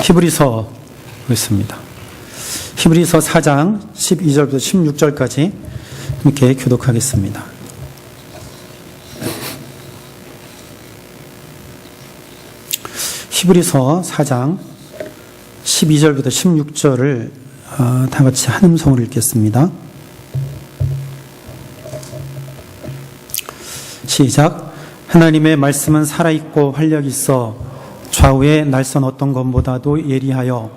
히브리서 보겠습니다. 히브리서 4장 12절부터 16절까지 함께 교독하겠습니다. 히브리서 4장 12절부터 16절을 다 같이 한 음성으로 읽겠습니다. 시작. 하나님의 말씀은 살아있고 활력이 있어 좌우의 날선 어떤 것보다도 예리하여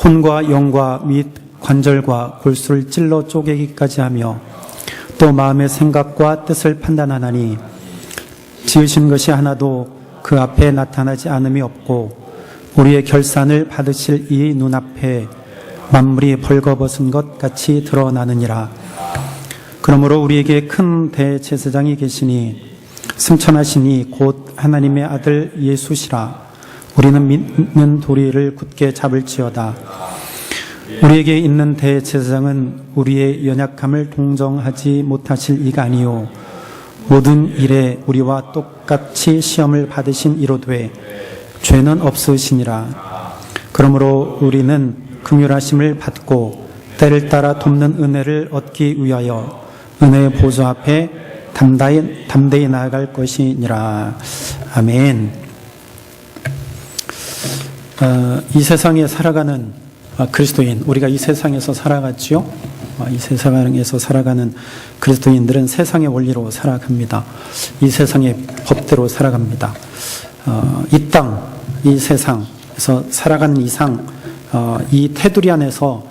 혼과 영과 및 관절과 골수를 찔러 쪼개기까지 하며 또 마음의 생각과 뜻을 판단하나니 지으신 것이 하나도 그 앞에 나타나지 않음이 없고 우리의 결산을 받으실 이 눈앞에 만물이 벌거벗은 것 같이 드러나느니라. 그러므로 우리에게 큰 대제사장이 계시니 승천하시니 곧 하나님의 아들 예수시라. 우리는 믿는 도리를 굳게 잡을지어다. 우리에게 있는 대제사장은 우리의 연약함을 동정하지 못하실 이가 아니요 모든 일에 우리와 똑같이 시험을 받으신 이로되 죄는 없으시니라. 그러므로 우리는 긍휼하심을 받고 때를 따라 돕는 은혜를 얻기 위하여 은혜의 보좌 앞에 담대히 나아갈 것이니라. 아멘. 이 세상에 살아가는 그리스도인, 우리가 이 세상에서 살아갔지요. 이 세상에서 살아가는 그리스도인들은 세상의 원리로 살아갑니다. 이 세상의 법대로 살아갑니다. 이 땅, 이 세상에서 살아가는 이상 이 테두리 안에서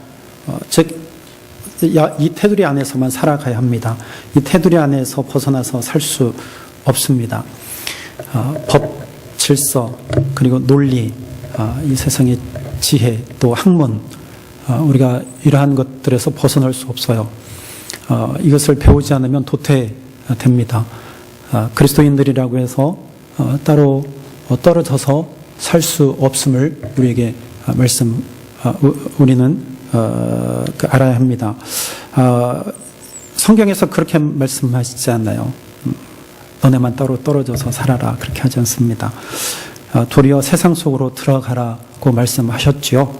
이 테두리 안에서만 살아가야 합니다. 이 테두리 안에서 벗어나서 살 수 없습니다. 법, 질서, 그리고 논리, 이 세상의 지혜, 또 학문, 우리가 이러한 것들에서 벗어날 수 없어요. 이것을 배우지 않으면 도태됩니다. 그리스도인들이라고 해서 따로 떨어져서 살 수 없음을 우리에게 우리는 알아야 합니다. 성경에서 그렇게 말씀하시지 않나요? 너네만 따로 떨어져서 살아라, 그렇게 하지 않습니다. 도리어 세상 속으로 들어가라고 말씀하셨지요.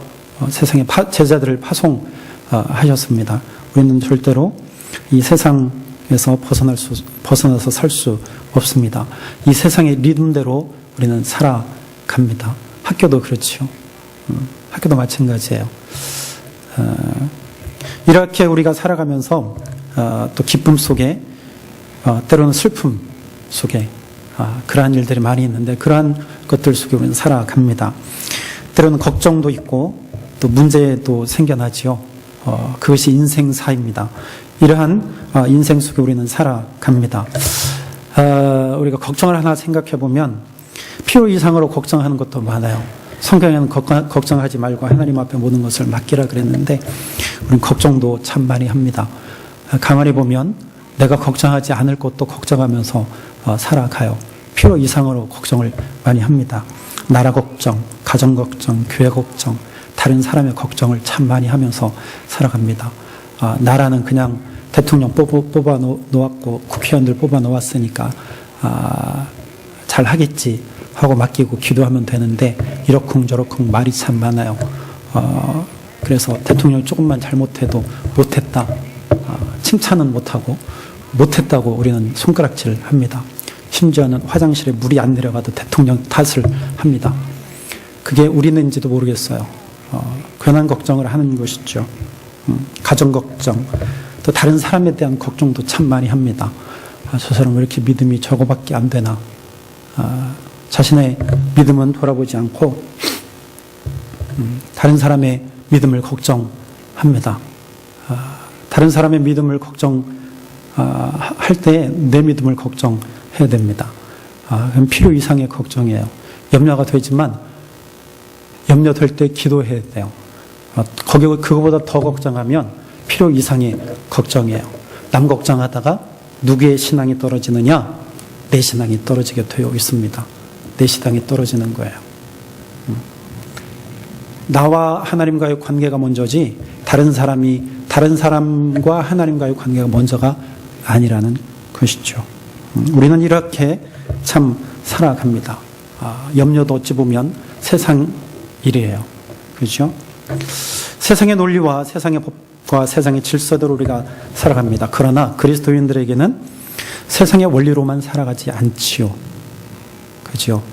세상의 제자들을 파송하셨습니다. 우리는 절대로 이 세상에서 벗어나서 살 수 없습니다. 이 세상의 리듬대로 우리는 살아갑니다. 학교도 그렇죠. 학교도 마찬가지예요. 이렇게 우리가 살아가면서 또 기쁨 속에 때로는 슬픔 속에 그러한 일들이 많이 있는데 그러한 것들 속에 우리는 살아갑니다. 때로는 걱정도 있고 또 문제도 생겨나지요. 그것이 인생사입니다. 이러한 인생 속에 우리는 살아갑니다. 우리가 걱정을 하나 생각해 보면 필요 이상으로 걱정하는 것도 많아요. 성경에는 걱정하지 말고 하나님 앞에 모든 것을 맡기라 그랬는데 우리는 걱정도 참 많이 합니다. 가만히 보면 내가 걱정하지 않을 것도 걱정하면서 살아가요. 필요 이상으로 걱정을 많이 합니다. 나라 걱정, 가정 걱정, 교회 걱정, 다른 사람의 걱정을 참 많이 하면서 살아갑니다. 나라는 그냥 대통령 뽑아 놓았고 국회의원들 뽑아 놓았으니까 잘 하겠지 하고 맡기고 기도하면 되는데 이러쿵저러쿵 말이 참 많아요. 그래서 대통령이 조금만 잘못해도 못했다, 칭찬은 못하고 못했다고 우리는 손가락질 합니다. 심지어는 화장실에 물이 안 내려가도 대통령 탓을 합니다. 그게 우리는지도 모르겠어요. 괜한 걱정을 하는 것이죠. 가정 걱정, 또 다른 사람에 대한 걱정도 참 많이 합니다. 저 사람 왜 이렇게 믿음이 저거밖에 안 되나. 자신의 믿음은 돌아보지 않고 다른 사람의 믿음을 걱정합니다. 다른 사람의 믿음을 걱정할 때 내 믿음을 걱정해야 됩니다. 그럼 필요 이상의 걱정이에요. 염려가 되지만 염려될 때 기도해야 돼요. 그거보다 더 걱정하면 필요 이상의 걱정이에요. 남 걱정하다가 누구의 신앙이 떨어지느냐? 내 신앙이 떨어지게 되어 있습니다. 내 신앙이 떨어지는 거예요. 나와 하나님과의 관계가 먼저지 다른 사람과 하나님과의 관계가 먼저가 아니라는 것이죠. 우리는 이렇게 참 살아갑니다. 염려도 어찌 보면 세상 일이에요. 그렇죠? 세상의 논리와 세상의 법과 세상의 질서대로 우리가 살아갑니다. 그러나 그리스도인들에게는 세상의 원리로만 살아가지 않지요. 그렇죠?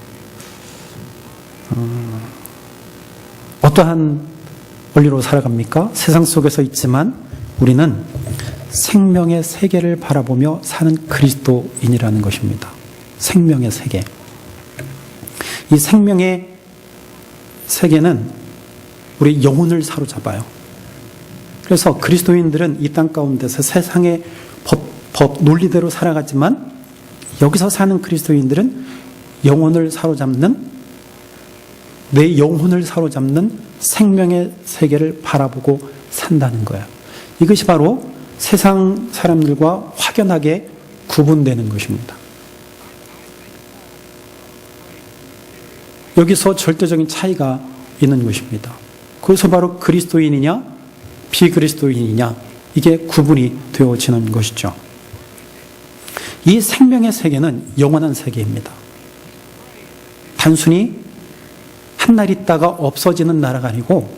어떠한 원리로 살아갑니까? 세상 속에서 있지만 우리는 생명의 세계를 바라보며 사는 그리스도인이라는 것입니다. 생명의 세계. 이 생명의 세계는 우리 영혼을 사로잡아요. 그래서 그리스도인들은 이 땅 가운데서 세상의 법, 논리대로 살아가지만 여기서 사는 그리스도인들은 영혼을 사로잡는, 내 영혼을 사로잡는 생명의 세계를 바라보고 산다는 거예요. 이것이 바로 세상 사람들과 확연하게 구분되는 것입니다. 여기서 절대적인 차이가 있는 것입니다. 그래서 바로 그리스도인이냐 비그리스도인이냐 이게 구분이 되어지는 것이죠. 이 생명의 세계는 영원한 세계입니다. 단순히 한 날 있다가 없어지는 나라가 아니고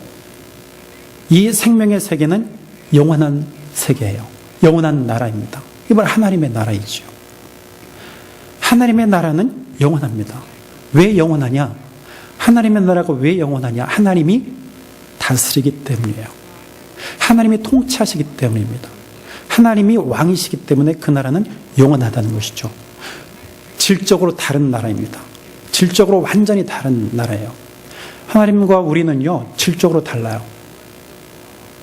이 생명의 세계는 영원한 세계예요. 영원한 나라입니다. 이게 바로 하나님의 나라이죠. 하나님의 나라는 영원합니다. 왜 영원하냐? 하나님의 나라가 왜 영원하냐? 하나님이 다스리기 때문이에요. 하나님이 통치하시기 때문입니다. 하나님이 왕이시기 때문에 그 나라는 영원하다는 것이죠. 질적으로 다른 나라입니다. 질적으로 완전히 다른 나라예요. 하나님과 우리는요, 질적으로 달라요.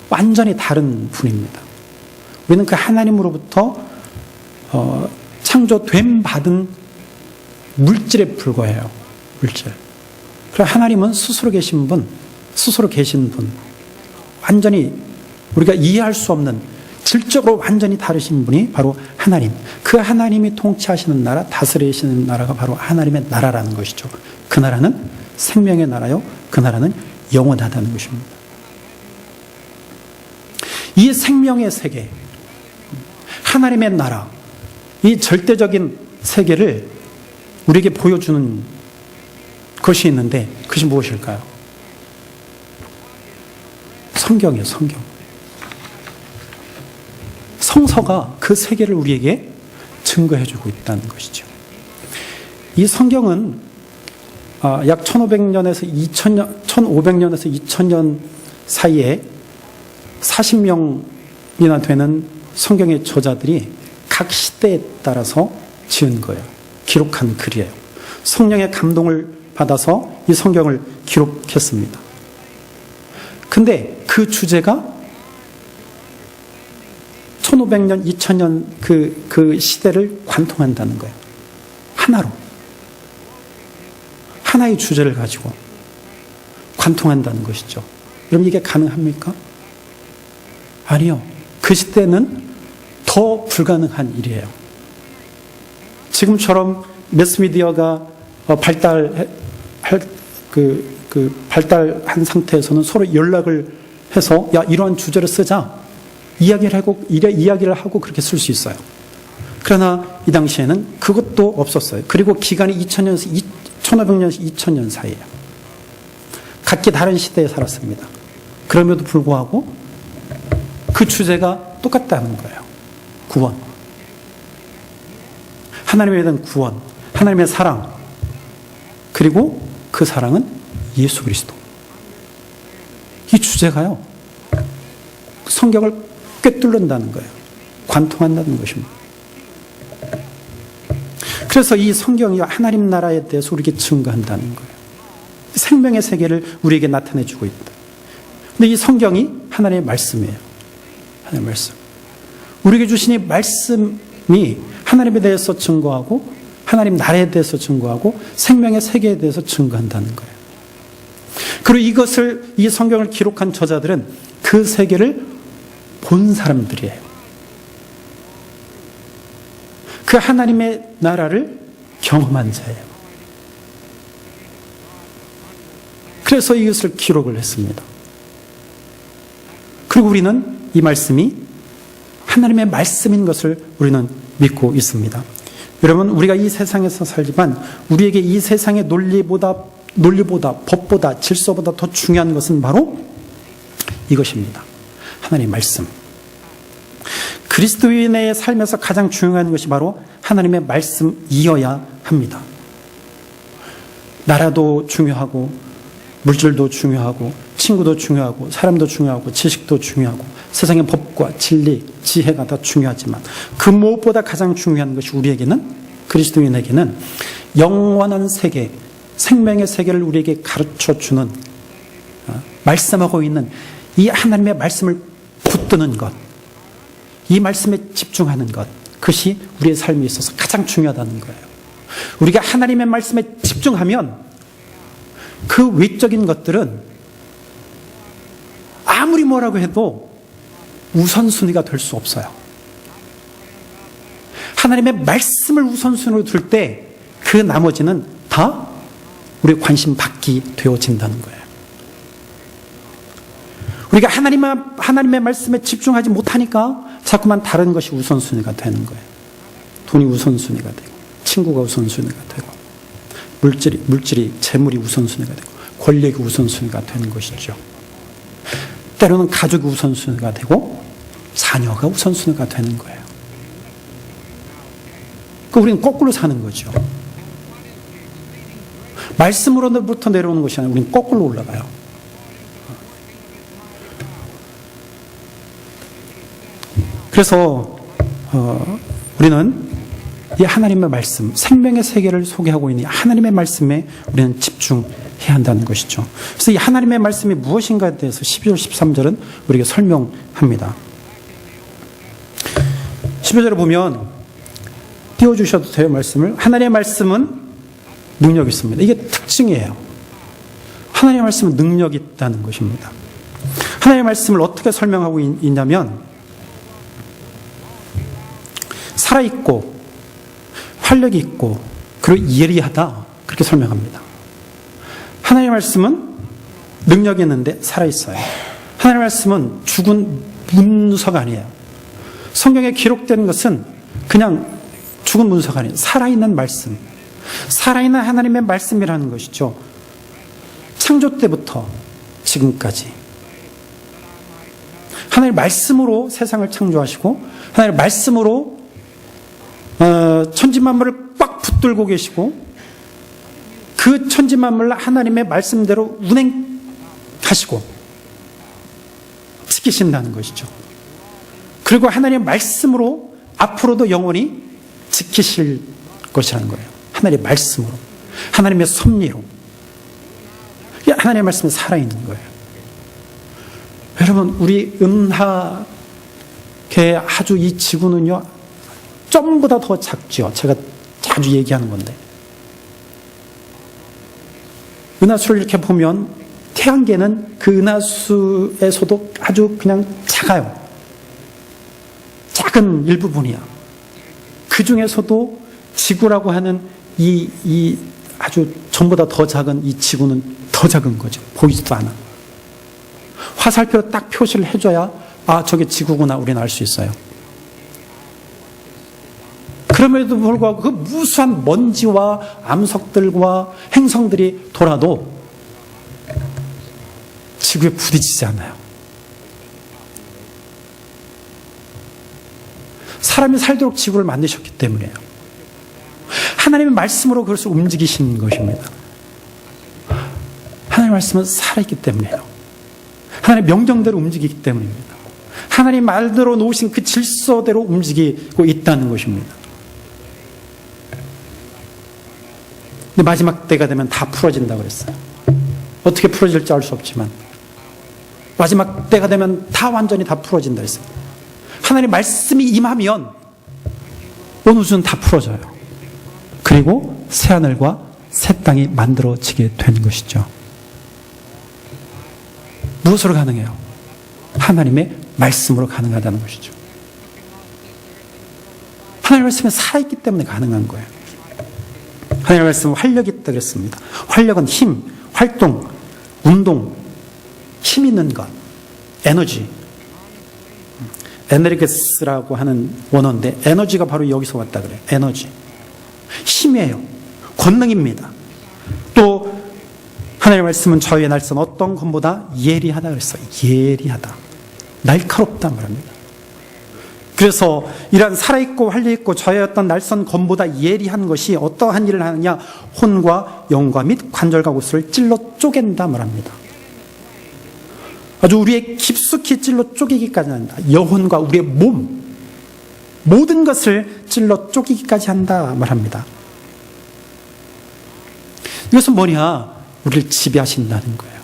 완전히 다른 분입니다. 우리는 그 하나님으로부터 창조됨 받은 물질에 불과해요. 물질. 그럼 하나님은 스스로 계신 분, 완전히 우리가 이해할 수 없는 질적으로 완전히 다르신 분이 바로 하나님. 그 하나님이 통치하시는 나라, 다스리시는 나라가 바로 하나님의 나라라는 것이죠. 그 나라는 생명의 나라요. 그 나라는 영원하다는 것입니다. 이 생명의 세계, 하나님의 나라, 이 절대적인 세계를 우리에게 보여주는 것이 있는데 그것이 무엇일까요? 성경이에요. 성경. 성서가 그 세계를 우리에게 증거해주고 있다는 것이죠. 이 성경은 약 1500년에서 2000년 사이에 40명이나 되는 성경의 저자들이 각 시대에 따라서 지은 거예요. 기록한 글이에요. 성령의 감동을 받아서 이 성경을 기록했습니다. 근데 그 주제가 1500년, 2000년 그 시대를 관통한다는 거예요. 하나로. 하나의 주제를 가지고 관통한다는 것이죠. 여러분 이게 가능합니까? 아니요. 그 시대는 더 불가능한 일이에요. 지금처럼 매스미디어가 발달한 상태에서는 서로 연락을 해서 야 이러한 주제를 쓰자 이야기를 하고 그렇게 쓸 수 있어요. 그러나 이 당시에는 그것도 없었어요. 그리고 기간이 1500년에서 2000년 사이에요. 각기 다른 시대에 살았습니다. 그럼에도 불구하고 그 주제가 똑같다는 거예요. 구원. 하나님에 대한 구원, 하나님의 사랑, 그리고 그 사랑은 예수 그리스도. 이 주제가요, 성경을 꿰뚫는다는 거예요. 관통한다는 것입니다. 그래서 이 성경이 하나님 나라에 대해서 우리에게 증거한다는 거예요. 생명의 세계를 우리에게 나타내주고 있다. 근데 이 성경이 하나님의 말씀이에요. 하나님의 말씀. 우리에게 주신 이 말씀이 하나님에 대해서 증거하고 하나님 나라에 대해서 증거하고 생명의 세계에 대해서 증거한다는 거예요. 그리고 이 성경을 기록한 저자들은 그 세계를 본 사람들이에요. 그 하나님의 나라를 경험한 자예요. 그래서 이것을 기록을 했습니다. 그리고 우리는 이 말씀이 하나님의 말씀인 것을 우리는 믿고 있습니다. 여러분, 우리가 이 세상에서 살지만 우리에게 이 세상의 논리보다 논리보다, 법보다, 질서보다 더 중요한 것은 바로 이것입니다. 하나님의 말씀. 그리스도인의 삶에서 가장 중요한 것이 바로 하나님의 말씀이어야 합니다. 나라도 중요하고, 물질도 중요하고, 친구도 중요하고, 사람도 중요하고, 지식도 중요하고, 세상의 법과 진리, 지혜가 다 중요하지만 그 무엇보다 가장 중요한 것이 우리에게는, 그리스도인에게는 영원한 세계, 생명의 세계를 우리에게 가르쳐주는, 말씀하고 있는 이 하나님의 말씀을 붙드는 것, 이 말씀에 집중하는 것, 그것이 우리의 삶에 있어서 가장 중요하다는 거예요. 우리가 하나님의 말씀에 집중하면 그 외적인 것들은 아무리 뭐라고 해도 우선순위가 될 수 없어요. 하나님의 말씀을 우선순위로 둘 때 그 나머지는 다 우리의 관심 받기 되어진다는 거예요. 우리가 하나님의 말씀에 집중하지 못하니까 자꾸만 다른 것이 우선순위가 되는 거예요. 돈이 우선순위가 되고, 친구가 우선순위가 되고, 물질이, 재물이 우선순위가 되고, 권력이 우선순위가 되는 것이죠. 때로는 가족이 우선순위가 되고, 자녀가 우선순위가 되는 거예요. 우리는 거꾸로 사는 거죠. 말씀으로부터 내려오는 것이 아니라 우리는 거꾸로 올라가요. 그래서 우리는 이 하나님의 말씀, 생명의 세계를 소개하고 있는 하나님의 말씀에 우리는 집중해야 한다는 것이죠. 그래서 이 하나님의 말씀이 무엇인가에 대해서 12절, 13절은 우리에게 설명합니다. 12절에 보면 띄워주셔도 돼요, 말씀을. 하나님의 말씀은 능력이 있습니다. 이게 특징이에요. 하나님의 말씀은 능력이 있다는 것입니다. 하나님의 말씀을 어떻게 설명하고 있냐면, 살아있고 활력이 있고 그리고 예리하다, 그렇게 설명합니다. 하나님의 말씀은 능력이 있는데 살아있어요. 하나님의 말씀은 죽은 문서가 아니에요. 성경에 기록된 것은 그냥 죽은 문서가 아니에요. 살아있는 말씀, 살아있는 하나님의 말씀이라는 것이죠. 창조 때부터 지금까지 하나님의 말씀으로 세상을 창조하시고, 하나님의 말씀으로 천지만물을 꽉 붙들고 계시고, 그 천지만물을 하나님의 말씀대로 운행하시고 지키신다는 것이죠. 그리고 하나님의 말씀으로 앞으로도 영원히 지키실 것이라는 거예요. 하나님의 말씀으로, 하나님의 섭리로. 하나님의 말씀은 살아있는 거예요. 여러분, 우리 은하계 아주 이 지구는요, 점보다 더 작죠. 제가 자주 얘기하는 건데, 은하수를 이렇게 보면 태양계는 그 은하수에서도 아주 그냥 작아요. 작은 일부분이야. 그 중에서도 지구라고 하는 이 아주 전보다 더 작은 이 지구는 더 작은 거죠. 보이지도 않아. 화살표로 딱 표시를 해줘야, 아, 저게 지구구나, 우리는 알 수 있어요. 그럼에도 불구하고 그 무수한 먼지와 암석들과 행성들이 돌아도 지구에 부딪히지 않아요. 사람이 살도록 지구를 만드셨기 때문이에요. 하나님의 말씀으로 그것을 움직이신 것입니다. 하나님의 말씀은 살아있기 때문이에요. 하나님의 명령대로 움직이기 때문입니다. 하나님 말대로 놓으신 그 질서대로 움직이고 있다는 것입니다. 근데 마지막 때가 되면 다 풀어진다고 그랬어요. 어떻게 풀어질지 알 수 없지만 마지막 때가 되면 다 완전히 다 풀어진다 했어요. 하나님의 말씀이 임하면 온 우주는 다 풀어져요. 그리고 새하늘과 새 땅이 만들어지게 되는 것이죠. 무엇으로 가능해요? 하나님의 말씀으로 가능하다는 것이죠. 하나님의 말씀이 살아있기 때문에 가능한 거예요. 하나님의 말씀은 활력이 있다고 했습니다. 활력은 힘, 활동, 운동, 힘 있는 것, 에너지. 에너리게스라고 하는 원어인데 에너지가 바로 여기서 왔다 그래요. 에너지. 힘이에요. 권능입니다. 또 하나님의 말씀은 저의 날선 어떤 검보다 예리하다 그랬어요. 예리하다. 날카롭다 말합니다. 그래서 이러한 살아있고 활려있고 저의 어떤 날선 검보다 예리한 것이 어떠한 일을 하느냐, 혼과 영과 및 관절과 구슬을 찔러 쪼갠다 말합니다. 아주 우리의 깊숙이 찔러 쪼개기까지 한다. 영혼과 우리의 몸, 모든 것을 찔러 쪼개기까지 한다 말합니다. 이것은 뭐냐? 우리를 지배하신다는 거예요.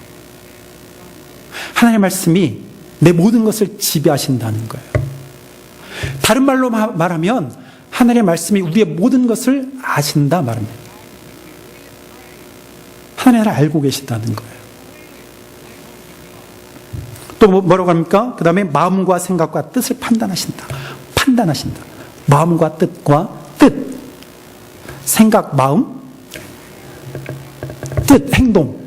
하나님의 말씀이 내 모든 것을 지배하신다는 거예요. 다른 말로 말하면 하나님의 말씀이 우리의 모든 것을 아신다 말합니다. 하나님을 알고 계신다는 거예요. 또 뭐라고 합니까? 그 다음에 마음과 생각과 뜻을 판단하신다. 판단하신다. 마음과 뜻과 뜻. 생각, 마음, 뜻, 행동.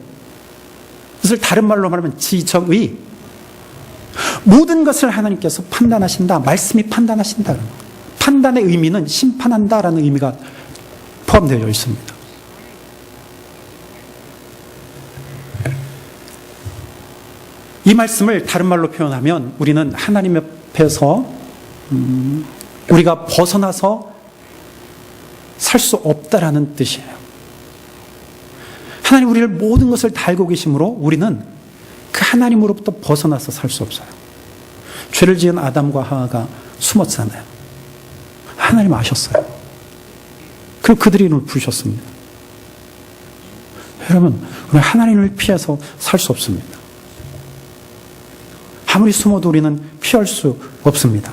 그것을 다른 말로 말하면 지정의. 모든 것을 하나님께서 판단하신다. 말씀이 판단하신다. 판단의 의미는 심판한다라는 의미가 포함되어 있습니다. 이 말씀을 다른 말로 표현하면 우리는 하나님 앞에서 우리가 벗어나서 살 수 없다라는 뜻이에요. 하나님 우리를 모든 것을 다 알고 계시므로 우리는 그 하나님으로부터 벗어나서 살 수 없어요. 죄를 지은 아담과 하와가 숨었잖아요. 하나님 아셨어요. 그리고 그들이 이름을 부르셨습니다. 여러분, 우리는 하나님을 피해서 살 수 없습니다. 아무리 숨어도 우리는 피할 수 없습니다.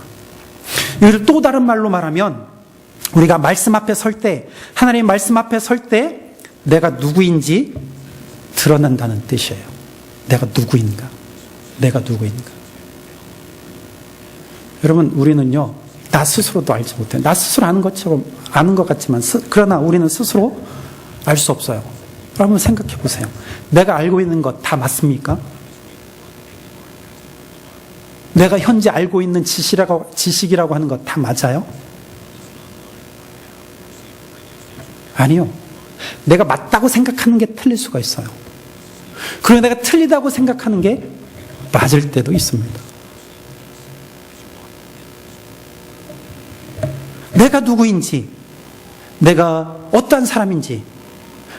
이를 또 다른 말로 말하면 우리가 말씀 앞에 설 때, 하나님 말씀 앞에 설 때 내가 누구인지 드러난다는 뜻이에요. 내가 누구인가? 내가 누구인가? 여러분, 우리는요, 나 스스로도 알지 못해요. 나 스스로 아는 것처럼, 아는 것 같지만, 그러나 우리는 스스로 알 수 없어요. 여러분 생각해 보세요. 내가 알고 있는 것 다 맞습니까? 내가 현재 알고 있는 지식이라고 하는 것 다 맞아요? 아니요. 내가 맞다고 생각하는 게 틀릴 수가 있어요. 그리고 내가 틀리다고 생각하는 게 맞을 때도 있습니다. 내가 누구인지, 내가 어떠한 사람인지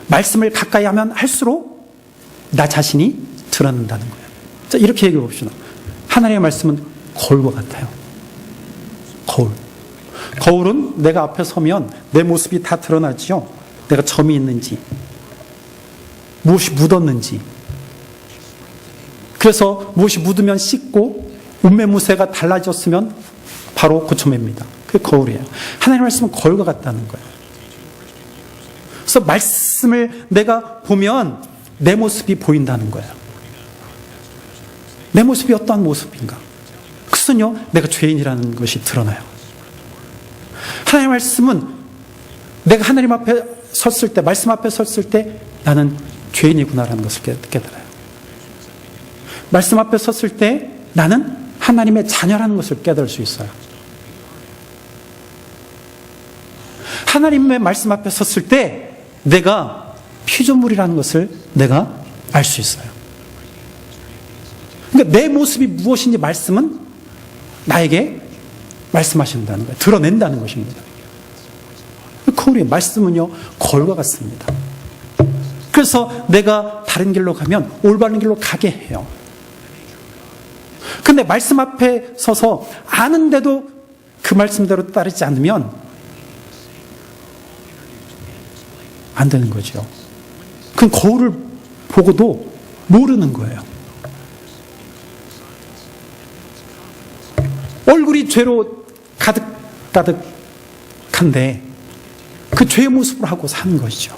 말씀을 가까이 하면 할수록 나 자신이 드러난다는 거예요. 자, 이렇게 얘기해 봅시다. 하나님의 말씀은 거울과 같아요. 거울. 거울은 내가 앞에 서면 내 모습이 다 드러나지요. 내가 점이 있는지, 무엇이 묻었는지. 그래서 무엇이 묻으면 씻고 옷매무새가 달라졌으면 바로 고쳐맵니다. 그게 거울이에요. 하나님의 말씀은 거울과 같다는 거예요. 그래서 말씀을 내가 보면 내 모습이 보인다는 거예요. 내 모습이 어떠한 모습인가? 그것은요, 내가 죄인이라는 것이 드러나요. 하나님의 말씀은 내가 하나님 앞에 섰을 때, 말씀 앞에 섰을 때 나는 죄인이구나라는 것을 깨달아요. 말씀 앞에 섰을 때 나는 하나님의 자녀라는 것을 깨달을 수 있어요. 하나님의 말씀 앞에 섰을 때 내가 피조물이라는 것을 내가 알 수 있어요. 그러니까 내 모습이 무엇인지 말씀은 나에게 말씀하신다는 거예요. 드러낸다는 것입니다. 거울의 말씀은요, 거울과 같습니다. 그래서 내가 다른 길로 가면 올바른 길로 가게 해요. 근데 말씀 앞에 서서 아는데도 그 말씀대로 따르지 않으면 안 되는 거죠. 그건 거울을 보고도 모르는 거예요. 얼굴이 죄로 가득가득한데 그 죄의 모습을 하고 사는 것이죠.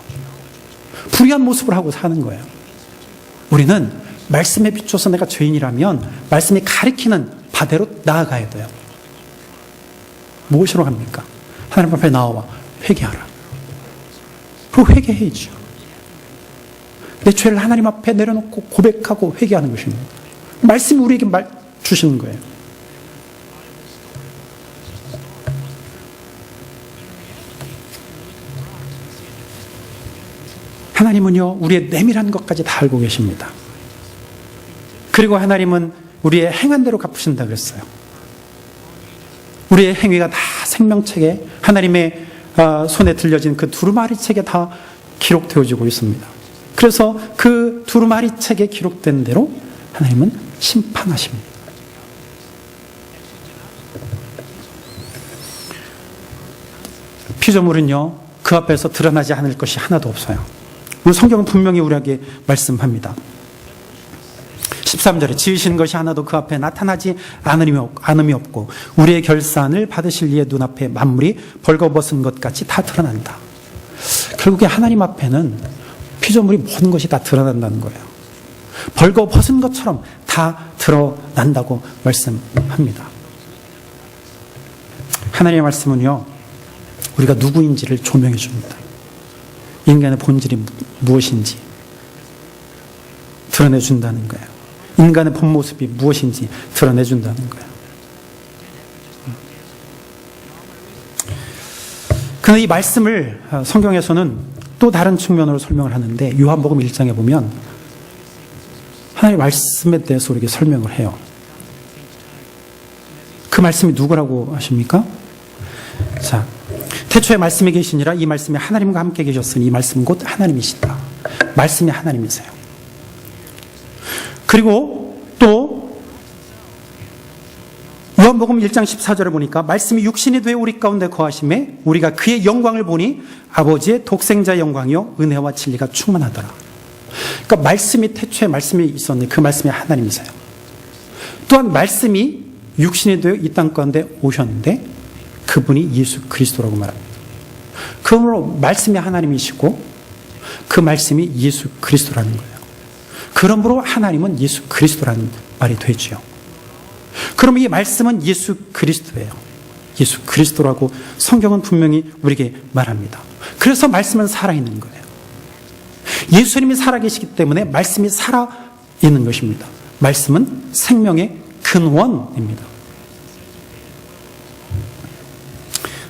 불의한 모습을 하고 사는 거예요. 우리는 말씀에 비춰서 내가 죄인이라면 말씀이 가리키는 바대로 나아가야 돼요. 무엇으로 합니까? 하나님 앞에 나와 회개하라. 그리고 회개해야죠. 내 죄를 하나님 앞에 내려놓고 고백하고 회개하는 것입니다. 말씀이 우리에게 주시는 거예요. 하나님은요, 우리의 내밀한 것까지 다 알고 계십니다. 그리고 하나님은 우리의 행한 대로 갚으신다 그랬어요. 우리의 행위가 다 생명책에, 하나님의 손에 들려진 그 두루마리 책에 다 기록되어지고 있습니다. 그래서 그 두루마리 책에 기록된 대로 하나님은 심판하십니다. 피조물은요, 그 앞에서 드러나지 않을 것이 하나도 없어요. 오늘 성경은 분명히 우리에게 말씀합니다. 13절에 지으신 것이 하나도 그 앞에 나타나지 않음이 없고 우리의 결산을 받으실 이의 눈앞에 만물이 벌거벗은 것 같이 다 드러난다. 결국에 하나님 앞에는 피조물이 모든 것이 다 드러난다는 거예요. 벌거벗은 것처럼 다 드러난다고 말씀합니다. 하나님의 말씀은요, 우리가 누구인지를 조명해 줍니다. 인간의 본질이 무엇인지 드러내 준다는 거예요. 인간의 본 모습이 무엇인지 드러내 준다는 거예요. 그런데 이 말씀을 성경에서는 또 다른 측면으로 설명을 하는데, 요한복음 1장에 보면 하나님의 말씀에 대해서 우리에게 설명을 해요. 그 말씀이 누구라고 하십니까? 자, 태초에 말씀이 계시니라. 이 말씀이 하나님과 함께 계셨으니 이 말씀은 곧 하나님이시다. 말씀이 하나님이세요. 그리고 또 요한복음 1장 14절에 보니까 말씀이 육신이 되어 우리 가운데 거하심에 우리가 그의 영광을 보니 아버지의 독생자의 영광이요 은혜와 진리가 충만하더라. 그러니까 말씀이, 태초에 말씀이 있었는데 그 말씀이 하나님이세요. 또한 말씀이 육신이 되어 이 땅 가운데 오셨는데 그분이 예수 그리스도라고 말합니다. 그러므로 말씀이 하나님이시고 그 말씀이 예수 그리스도라는 거예요. 그러므로 하나님은 예수 그리스도라는 말이 되죠. 그럼 이 말씀은 예수 그리스도예요. 예수 그리스도라고 성경은 분명히 우리에게 말합니다. 그래서 말씀은 살아있는 거예요. 예수님이 살아계시기 때문에 말씀이 살아있는 것입니다. 말씀은 생명의 근원입니다.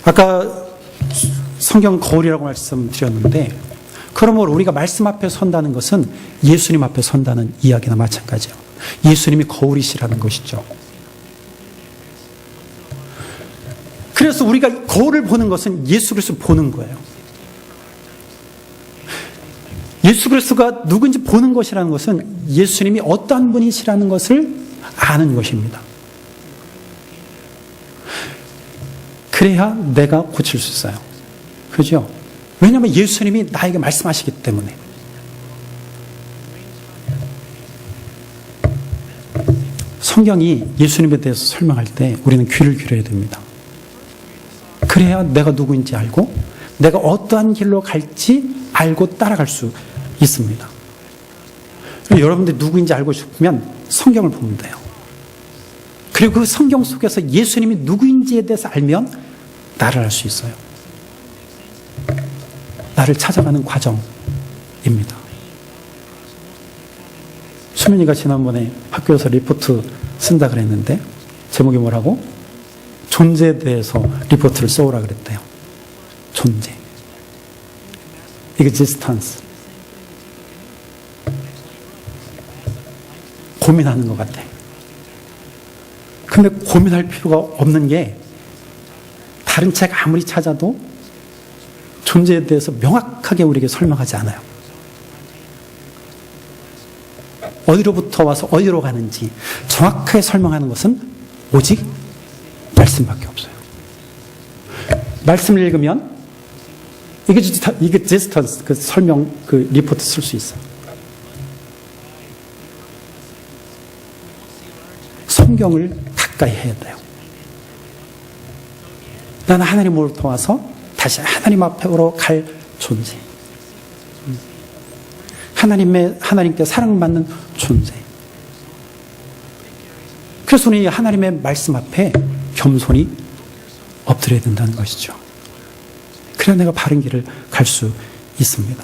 아까 성경 거울이라고 말씀드렸는데, 그러므로 우리가 말씀 앞에 선다는 것은 예수님 앞에 선다는 이야기나 마찬가지예요. 예수님이 거울이시라는 것이죠. 그래서 우리가 거울을 보는 것은 예수 그리스도를 보는 거예요. 예수 그리스도가 누군지 보는 것이라는 것은 예수님이 어떠한 분이시라는 것을 아는 것입니다. 그래야 내가 고칠 수 있어요. 그죠? 왜냐하면 예수님이 나에게 말씀하시기 때문에. 성경이 예수님에 대해서 설명할 때 우리는 귀를 기울여야 됩니다. 그래야 내가 누구인지 알고 내가 어떠한 길로 갈지 알고 따라갈 수 있습니다. 여러분들이 누구인지 알고 싶으면 성경을 보면 돼요. 그리고 그 성경 속에서 예수님이 누구인지에 대해서 알면 나를 알 수 있어요. 나를 찾아가는 과정입니다. 수민이가 지난번에 학교에서 리포트 쓴다 그랬는데 제목이 뭐라고? 존재에 대해서 리포트를 써오라 그랬대요. 존재. existence. 고민하는 것 같아. 근데 고민할 필요가 없는 게, 다른 책 아무리 찾아도 존재에 대해서 명확하게 우리에게 설명하지 않아요. 어디로부터 와서 어디로 가는지 정확하게 설명하는 것은 오직 말씀밖에 없어요. 말씀을 읽으면 existence, 그 설명, 그 리포트 쓸 수 있어요. 성경을 가까이 해야 돼요. 나는 하나님으로부터 와서 다시 하나님 앞으로 갈 존재. 하나님께 사랑받는 존재. 그래서 우리 하나님의 말씀 앞에 겸손히 엎드려야 된다는 것이죠. 그래야 내가 바른 길을 갈 수 있습니다.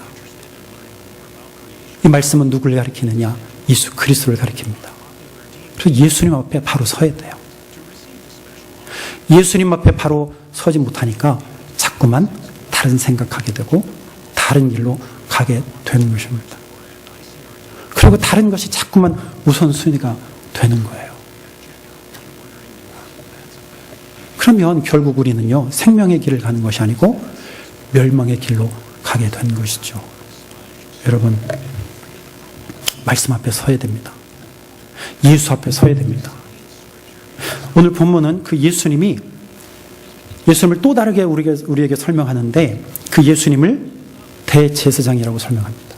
이 말씀은 누구를 가리키느냐? 예수 그리스도를 가리킵니다. 그래서 예수님 앞에 바로 서야 돼요. 예수님 앞에 바로 서지 못하니까 자꾸만 다른 생각하게 되고 다른 길로 가게 되는 것입니다. 그리고 다른 것이 자꾸만 우선순위가 되는 거예요. 그러면 결국 우리는요, 생명의 길을 가는 것이 아니고 멸망의 길로 가게 되는 것이죠. 여러분, 말씀 앞에 서야 됩니다. 예수 앞에 서야 됩니다. 오늘 본문은 그 예수님을 또 다르게 우리에게 설명하는데, 그 예수님을 대제사장이라고 설명합니다.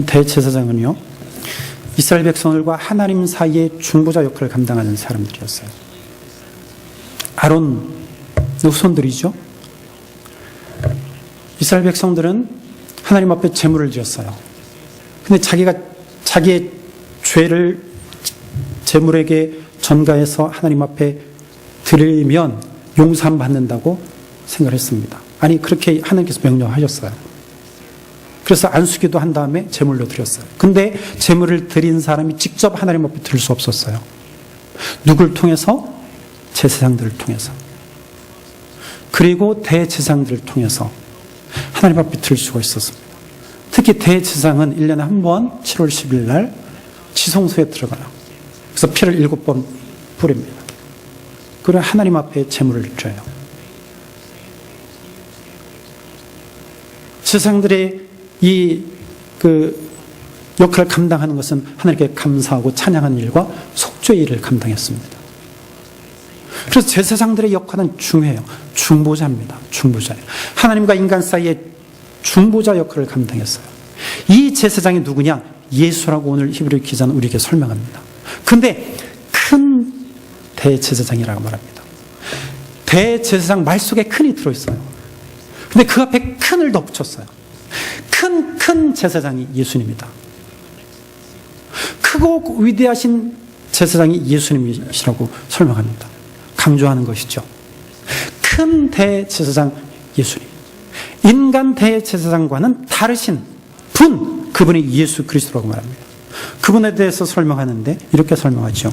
대제사장은요, 이스라엘 백성들과 하나님 사이의 중보자 역할을 감당하는 사람들이었어요. 아론의 후손들이죠. 이스라엘 백성들은 하나님 앞에 제물을 지었어요. 근데 자기의 죄를 제물에게 전가해서 하나님 앞에 드리면 용서함 받는다고 생각했습니다. 아니, 그렇게 하나님께서 명령하셨어요. 그래서 안수기도 한 다음에 제물로 드렸어요. 근데 제물을 드린 사람이 직접 하나님 앞에 드릴 수 없었어요. 누굴 통해서? 제사장들을 통해서. 그리고 대제사장들을 통해서 하나님 앞에 드릴 수가 있었습니다. 특히 대제사장은 1년에 한 번 7월 10일 날 지성소에 들어가요. 그래서 피를 7번 뿌립니다. 그리고 하나님 앞에 제물을 드려요. 제사장들의 역할을 감당하는 것은 하나님께 감사하고 찬양하는 일과 속죄의 일을 감당했습니다. 그래서 제사장들의 역할은 중요해요. 중보자입니다. 중보자예요. 하나님과 인간 사이의 중보자 역할을 감당했어요. 이 제사장이 누구냐? 예수라고 오늘 히브리 기자는 우리에게 설명합니다. 근데 큰 대제사장이라고 말합니다. 대제사장 말 속에 큰이 들어있어요. 근데 그 앞에 큰을 덧붙였어요. 큰 제사장이 예수님이다. 크고 위대하신 제사장이 예수님이시라고 설명합니다. 강조하는 것이죠. 큰 대제사장 예수님. 인간 대제사장과는 다르신 분, 그분이 예수 그리스도라고 말합니다. 그분에 대해서 설명하는데 이렇게 설명하죠.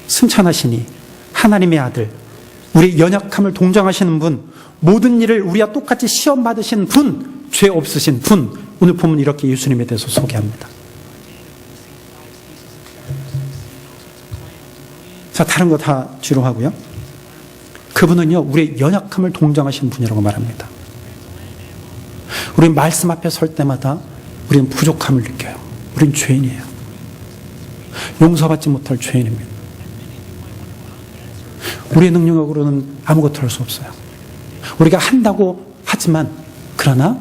승천하시니 하나님의 아들, 우리 연약함을 동정하시는 분, 모든 일을 우리와 똑같이 시험 받으신 분, 죄 없으신 분. 오늘 보면 이렇게 예수님에 대해서 소개합니다. 자, 다른 거 다 뒤로 하고요. 그분은요, 우리의 연약함을 동정하신 분이라고 말합니다. 우리는 말씀 앞에 설 때마다 우리는 부족함을 느껴요. 우리는 죄인이에요. 용서받지 못할 죄인입니다. 우리의 능력으로는 아무것도 할 수 없어요. 우리가 한다고 하지만, 그러나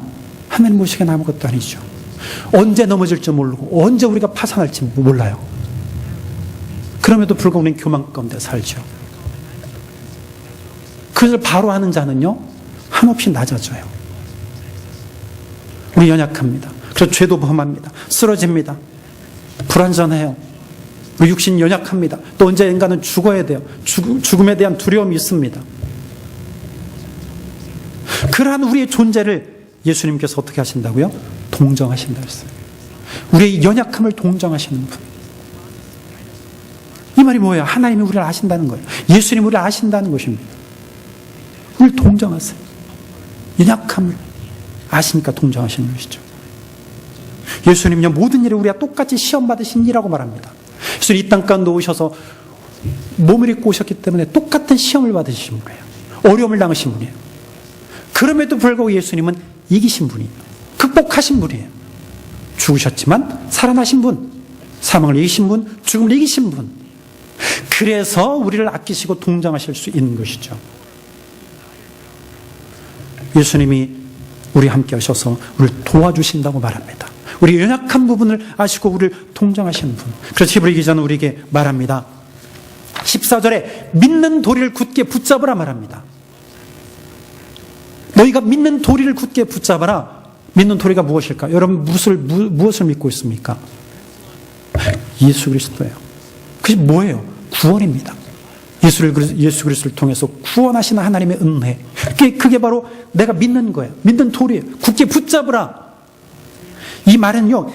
하나님 보시기엔 아무것도 아니죠. 언제 넘어질지 모르고 언제 우리가 파산할지 몰라요. 그럼에도 불구하고 우리는 교만 가운데 살죠. 그것을 바로 하는 자는요, 한없이 낮아져요. 우리 연약합니다. 그래서 죄도 범합니다. 쓰러집니다. 불완전해요. 우리 육신 연약합니다. 또 언젠가는 죽어야 돼요. 죽음에 대한 두려움이 있습니다. 그러한 우리의 존재를 예수님께서 어떻게 하신다고요? 동정하신다 했어요. 우리의 연약함을 동정하시는 분. 이 말이 뭐예요? 하나님이 우리를 아신다는 거예요. 예수님이 우리를 아신다는 것입니다. 우리를 동정하세요. 연약함을 아시니까 동정하시는 것이죠. 예수님은요, 모든 일을 우리가 똑같이 시험 받으신 이라고 말합니다. 그래서 이 땅 가운데 오셔서 몸을 입고 오셨기 때문에 똑같은 시험을 받으신 분이에요. 어려움을 당하신 분이에요. 그럼에도 불구하고 예수님은 이기신 분이에요. 극복하신 분이에요. 죽으셨지만 살아나신 분, 사망을 이기신 분, 죽음을 이기신 분. 그래서 우리를 아끼시고 동정하실 수 있는 것이죠. 예수님이 우리 함께 하셔서 우리를 도와주신다고 말합니다. 우리 연약한 부분을 아시고 우리를 동정하시는 분. 그래서 히브리 기자는 우리에게 말합니다. 14절에 믿는 도리를 굳게 붙잡으라 말합니다. 너희가 믿는 도리를 굳게 붙잡아라. 믿는 도리가 무엇일까? 여러분 무엇을 믿고 있습니까? 예수 그리스도예요. 그게 뭐예요? 구원입니다. 예수 그리스도를 통해서 구원하시는 하나님의 은혜. 그게 바로 내가 믿는 거예요. 믿는 도리예요. 굳게 붙잡으라. 이 말은요,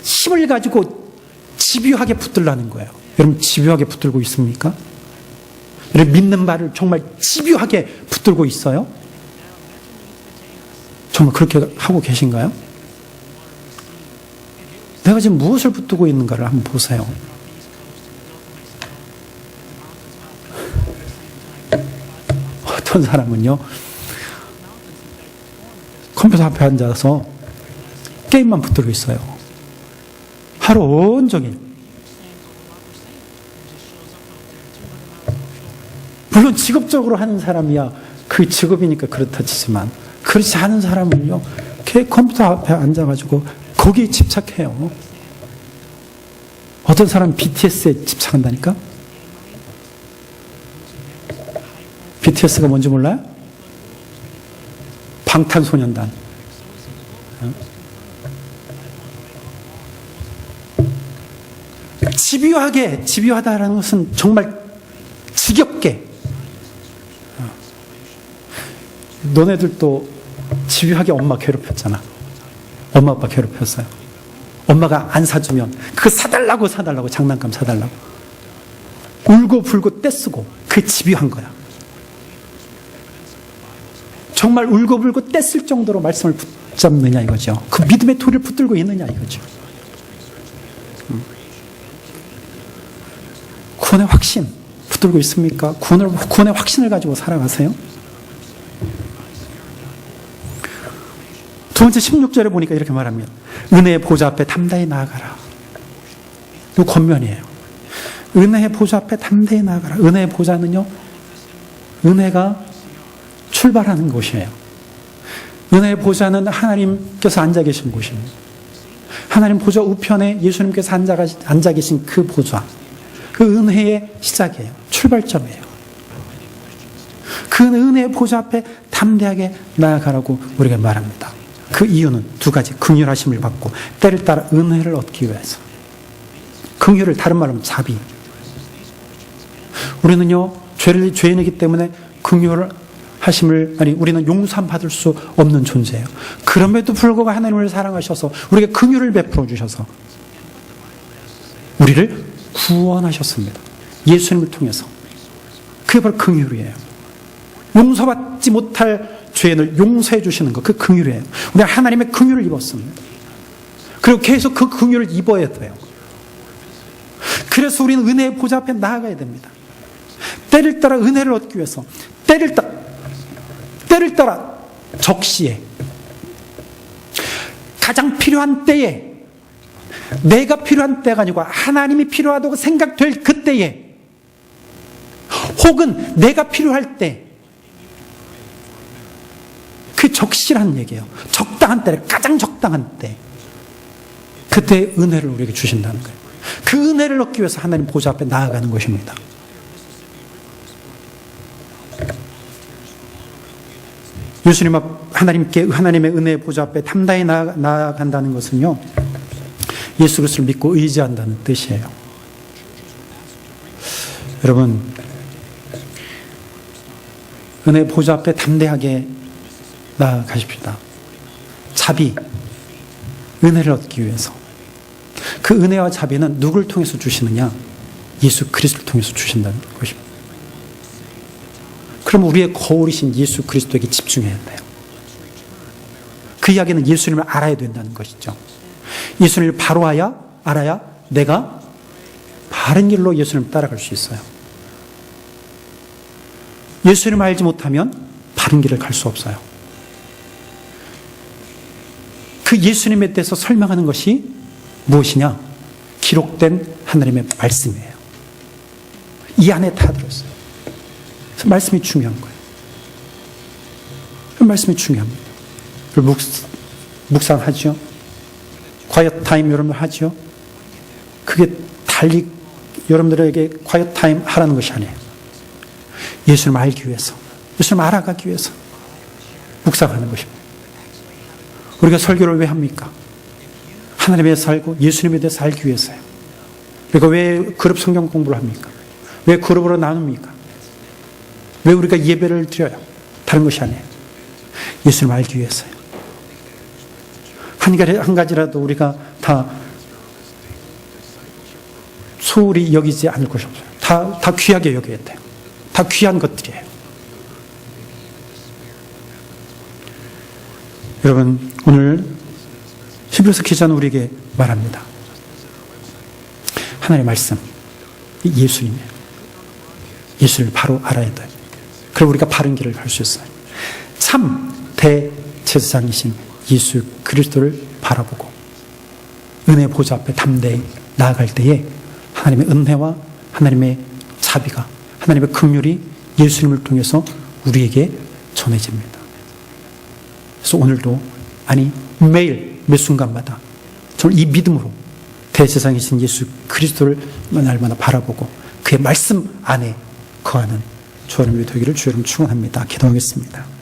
힘을 가지고 집요하게 붙들라는 거예요. 여러분 집요하게 붙들고 있습니까? 여러분 믿는 말을 정말 집요하게 붙들고 있어요? 정말 그렇게 하고 계신가요? 내가 지금 무엇을 붙들고 있는가를 한번 보세요. 어떤 사람은요, 컴퓨터 앞에 앉아서 게임만 붙들고 있어요. 하루 온종일. 물론 직업적으로 하는 사람이야 그 직업이니까 그렇다 치지만, 그렇지 않은 사람은요, 컴퓨터 앞에 앉아가지고 거기에 집착해요. 어떤 사람은 BTS에 집착한다니까? BTS가 뭔지 몰라요? 방탄소년단. 집요하다라는 것은 정말 지겹게. 너네들도 집요하게 엄마 괴롭혔잖아. 엄마 아빠 괴롭혔어요. 엄마가 안 사주면 그거 사달라고 장난감 사달라고 울고 불고 떼쓰고, 그게 집요한 거야. 정말 울고 불고 떼쓸 정도로 말씀을 붙잡느냐 이거죠. 그 믿음의 토리를 붙들고 있느냐 이거죠. 구원의 확신 붙들고 있습니까? 구원의 확신을 가지고 살아가세요. 두 번째 16절에 보니까 이렇게 말합니다. 은혜의 보좌 앞에 담대히 나아가라. 이 권면이에요. 은혜의 보좌 앞에 담대히 나아가라. 은혜의 보좌는요, 은혜가 출발하는 곳이에요. 은혜의 보좌는 하나님께서 앉아 계신 곳입니다. 하나님 보좌 우편에 예수님께서 앉아 계신 그 보좌, 그 은혜의 시작이에요. 출발점이에요. 그 은혜의 보좌 앞에 담대하게 나아가라고 우리가 말합니다. 그 이유는 두 가지. 긍휼하심을 받고 때를 따라 은혜를 얻기 위해서. 긍휼을 다른 말로 하면 자비. 우리는요, 죄인이기 때문에 우리는 용서함 받을 수 없는 존재예요. 그럼에도 불구하고 하나님을 사랑하셔서 우리에게 긍휼을 베풀어 주셔서 우리를 구원하셨습니다. 예수님을 통해서. 그게 바로 긍휼이에요. 용서받지 못할 죄인을 용서해 주시는 것, 그 긍휼이에요. 우리가 하나님의 긍휼을 입었습니다. 그리고 계속 그 긍휼을 입어야 돼요. 그래서 우리는 은혜의 보좌 앞에 나아가야 됩니다. 때를 따라 은혜를 얻기 위해서, 때를 따라 적시에, 가장 필요한 때에, 내가 필요한 때가 아니고 하나님이 필요하다고 생각될 그때에, 혹은 내가 필요할 때, 그 적시라는 얘기예요. 적당한 때를, 가장 적당한 때, 그때 은혜를 우리에게 주신다는 거예요. 그 은혜를 얻기 위해서 하나님 보좌 앞에 나아가는 것입니다. 예수님 하나님의 은혜의 보좌 앞에 담대히 나아간다는 것은요, 예수 그리스도를 믿고 의지한다는 뜻이에요. 여러분, 은혜의 보좌 앞에 담대하게 나아가십시다. 자비, 은혜를 얻기 위해서. 그 은혜와 자비는 누굴 통해서 주시느냐? 예수 그리스도를 통해서 주신다는 것입니다. 그럼 우리의 거울이신 예수 그리스도에게 집중해야 돼요. 그 이야기는 예수님을 알아야 된다는 것이죠. 예수님을 바로 알아야 내가 바른 길로 예수님을 따라갈 수 있어요. 예수님을 알지 못하면 바른 길을 갈 수 없어요. 그 예수님에 대해서 설명하는 것이 무엇이냐? 기록된 하나님의 말씀이에요. 이 안에 다 들었어요. 그래서 말씀이 중요한 거예요. 그 말씀이 중요합니다. 묵상하죠. 과이엇 타임 여러분 하죠. 그게 달리 여러분들에게 과이엇 타임 하라는 것이 아니에요. 예수님을 알기 위해서, 예수님을 알아가기 위해서 묵상하는 것입니다. 우리가 설교를 왜 합니까? 하나님에 대해서 알고 예수님에 대해서 알기 위해서요. 그러니까 왜 그룹 성경 공부를 합니까? 왜 그룹으로 나눕니까? 왜 우리가 예배를 드려요? 다른 것이 아니에요. 예수님을 알기 위해서요. 한 가지라도 우리가 다 소홀히 여기지 않을 것이 없어요. 다 귀하게 여겨야 돼요. 다 귀한 것들이에요. 여러분, 오늘 히브리서 기자는 우리에게 말합니다. 하나님의 말씀, 예수님이에요. 예수를 바로 알아야 돼요. 그리고 우리가 바른 길을 갈 수 있어요. 참 대제사장이신 예수 그리스도를 바라보고 은혜 보좌 앞에 담대히 나아갈 때에 하나님의 은혜와 하나님의 자비가, 하나님의 긍휼이 예수님을 통해서 우리에게 전해집니다. 그래서 오늘도, 아니 매일 매 순간마다 저는 이 믿음으로 대제사장이신 예수 그리스도를 날마다 바라보고 그의 말씀 안에 거하는 주 여러분이 되기를 주 여러분 축원합니다. 기도하겠습니다.